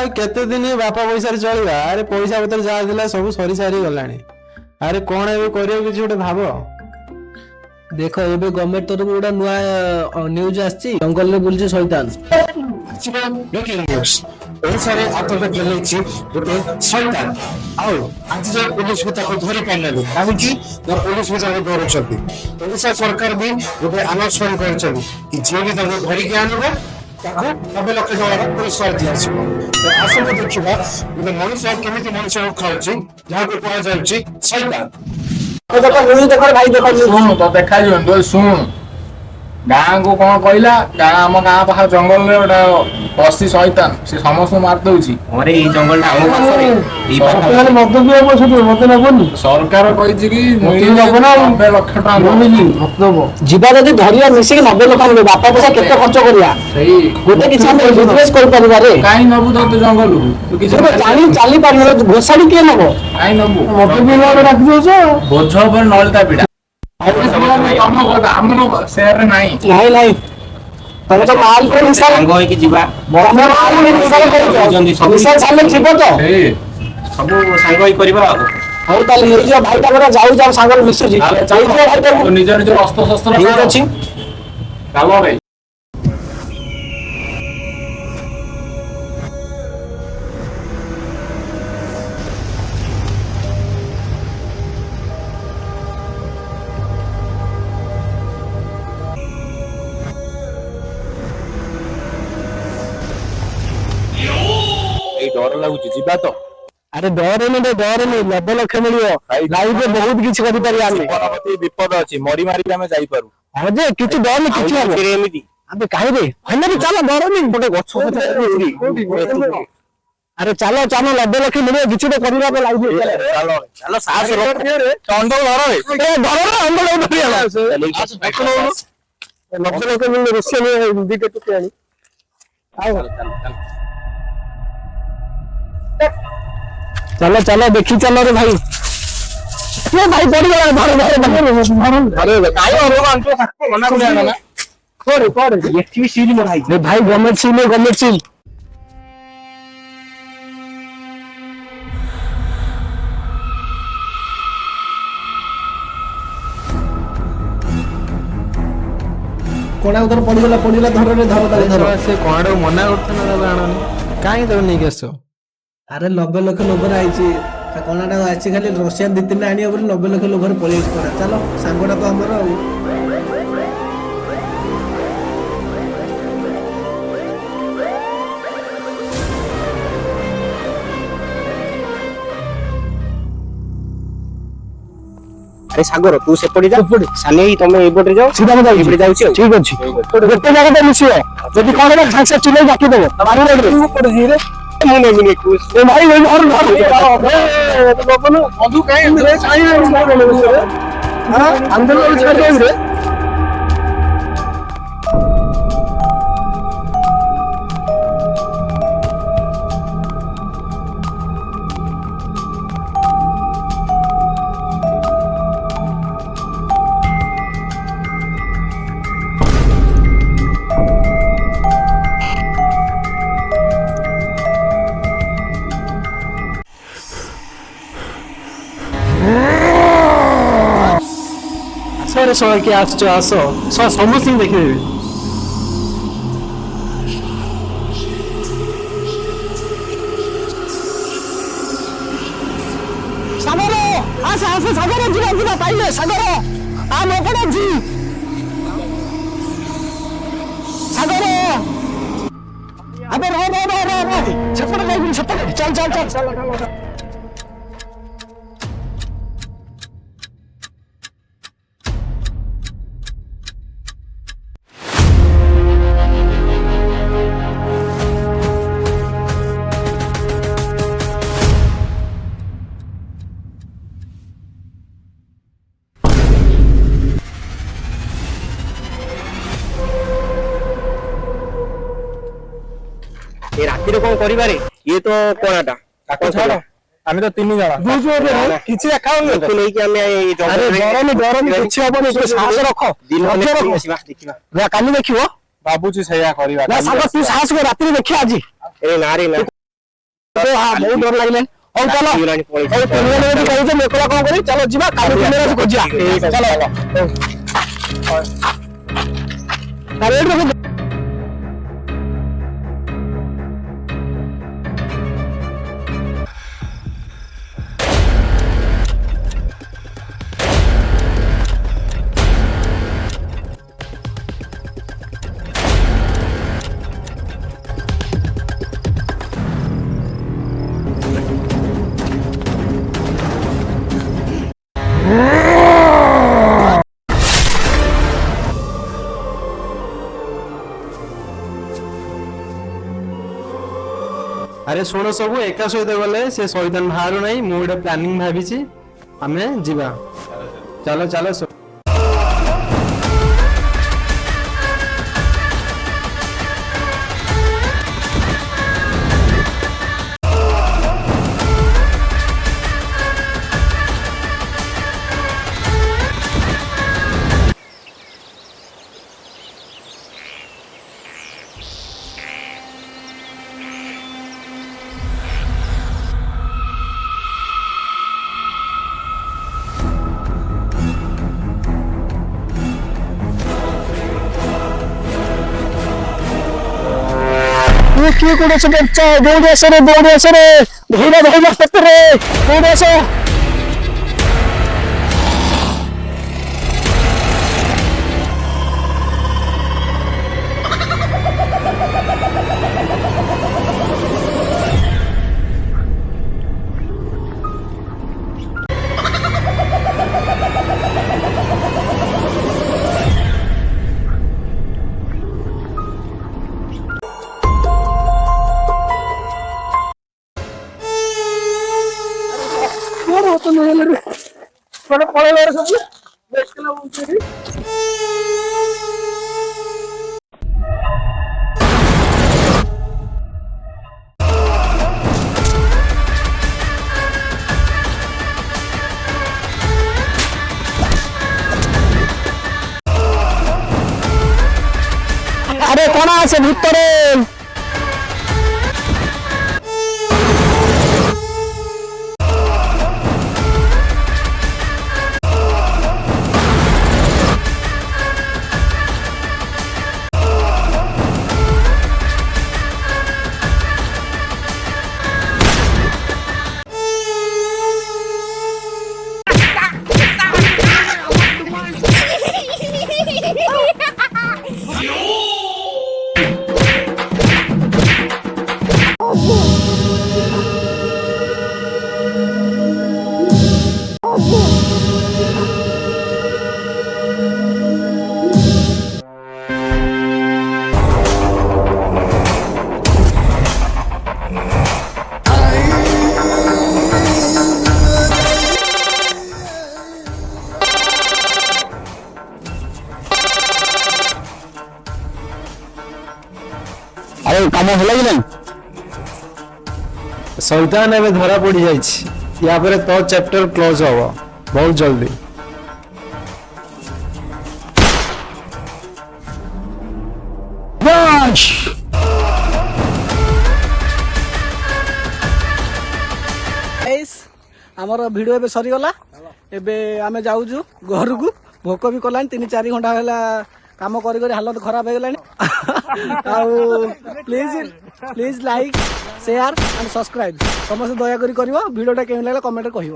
केते दिन बापा पैसा चलवा अरे पैसा पत्र जहाँ थिला सब सरी सारी गलानी अरे कौन ए करियो किछ गोटे भाव देख एबे गवर्नमेंट तरफ गोटा नुआ न्यूज आछि जंगल में बुलछि शैतान ओडिशारे आतंक चलैछि गोटे शैतान आउ आज जो पुलिस को ताको धरि पाइनालु काहेकि न पुलिस को जाके डरछथि ओडिशा सरकार भी गोटे अनाउंसमेंट करछथि कि जे भी ताको धरि के आनबो ताको 90 लाख टका पुरस्कार दियासिबो तो आसो देखिबा गोटे मनुष्य केमिति मनुष्य को खाउछि जहा को कहा जाउछि शैतान देखो न्यूज देखो भाई देखो सुन तो देखा जो सुन गाँ को कौन कहला गाँ आम गाँ पाख जंगल रे गोटा पशी शैतान से समस्त मार दउछि अरे ई जंगल टा हम सरकार मत दियो बसु मत नबनी सरकार कहिछि कि 90 लाख टका मतलब जीवा जदी धरिया मिसी के 90 लाख आनबे बापा पैसा केते खर्च करिया सही गोटे किछ हम बिजनेस कर परिबा रे काई नबु तो जंगल तू किछ जानी चाली पानी घोसाड़ी के नबो काई नबु मत दियो राख दियो बोझ पर नलता पिडा हमरो शेयर नहीं नहीं तमे तो माल को हिसाब संग होई कि जीवा बड़ा माल को हिसाब करो सब हिसाब सामने छिपो तो सब संग होई करबा हो ताले निज भाई तागर जाऊ सांगल मिसु जी जाऊ भाई तागर निज निज अस्त्र शस्त्र ठीक अछि चालो रे डर लागुची जीवा तो अरे डर नहीं 90 लाख मिलियो लाइफ में बहुत किछ करि पारी आमे जीवनपति विपद अछि मरी मारी हमें जाई पारू हां जे किछ डर नहीं किछ हो फिर एमिति अबे काहे रे हन्ना भी चलो डर नहीं गोटे गछ अरे चलो 90 लाख मिलियो किछ तो करबा पे लाइफ चलो चलो साहस रख चंडो धर रे ए डर रे अंदर उठिया 90 लाख मिलियो रसिया में दिके तो आनी आओ चलो चलो देखी चलो रे भाई ये भाई पड़ी गया धर काई हो अंतो सकतो मना को आना ना कोड़ ये सील में भाई भाई गवर्नमेंट सील कोना उधर पड़ी गला धर से कौन मना करते ना आननी काई तो नहीं केसो अरे 90 लाख लोभर आइछि कोनाटा आइछि खाली रशियन 2-3 आनियो बोली 90 लाख लोभर पळेइछ कोना चलो सांगोटा तो हमर अरे सागर तू से पड़ी जा साने तमे ए पटे जाओ सीधा में एपटे जाउछि ठीक अछि गोटे जगह पे मिसियो जदी कोन रे झांसा चिले जाकी देबो मारू रे ऊपर जी रे मुने मुने कुछ ए भाई और ए तो लोगन मधु काई रे काई रे हां अंदर में छोड़ दे रे सर सर के आसो सर समस्त देखिए सागर आस सागर जीवा पाइले सागर आ मोपड़ जी सागर अबे रो छपड़ चल ए राती रे कोन करिबा रे ये तो कोनाटा ताको छाड़ आमे तो तीन जना बुझो किछि देखाउन तू नहीं कि हमें ये अरे डरनी किछि हबनी तो साहस रख दिन में देखिबा देखिबा काली देखिबो बाबूजी सैया करबा ना सागर तू साहस को राती देखि आजी ए ना रे ना ବହୁତ ଡର ଲାଗିଲାଣି। ହଉ ଚାଲ ହଉ ତୁମେ ଯଦି କହୁଛ ମୁଁ ଏକଲା କଣ କରିବି, ଚାଲ ଯିବା କାଲି ଦିନରେ ଖୋଜିବା। ଚାଲ ଆରେ ଶୁଣ ସବୁ ଏକା ସହିତ ଗଲେ ସେ ଶୈତାନ ବାହାରୁ ନାହିଁ। ମୁଁ ଗୋଟେ ପ୍ଲାନିଂ ଭାବିଛି, ଆମେ ଯିବା। ଚାଲ ଚାଲ କିଏ କୋଉଠି ଅଛ ବଞ୍ଚା, ଦୌଡ଼ି ଆସରେ ଧୋଇବା ସତରେ ଦୌଡ଼ି ଆସ। ପଳେଇଲା ସବୁ ଦେଖିଲା ବୁଝିଲି। আরে কোন আছে ভিতরে? আরে কাম হলো কি নাই? ଶୈତାନ ଏବେ ଧରା ପଡି ଯାଇଛି। ୟା ପରେ ତ ଚ୍ୟାପ୍ଟର କ୍ଲୋଜ ହବ ବହୁତ ଜଲ୍ଦି। বাস ଆମର ଭିଡ଼ିଓ ଏବେ ସରିଗଲା। ଏବେ ଆମେ ଯାଉଛୁ ଘରକୁ। ଭୋକ ବି କଲାଣି, 3-4 ଘଣ୍ଟା ହେଲା କାମ କରି କରି ହାଲତ ଖରାପ ହେଇଗଲାଣି। ଆଉ please like, share and subscribe ସମସ୍ତେ ଦୟାକରି କରିବ। ଭିଡ଼ିଓଟା କେମିତି ଲାଗିଲା କମେଣ୍ଟରେ କହିବ।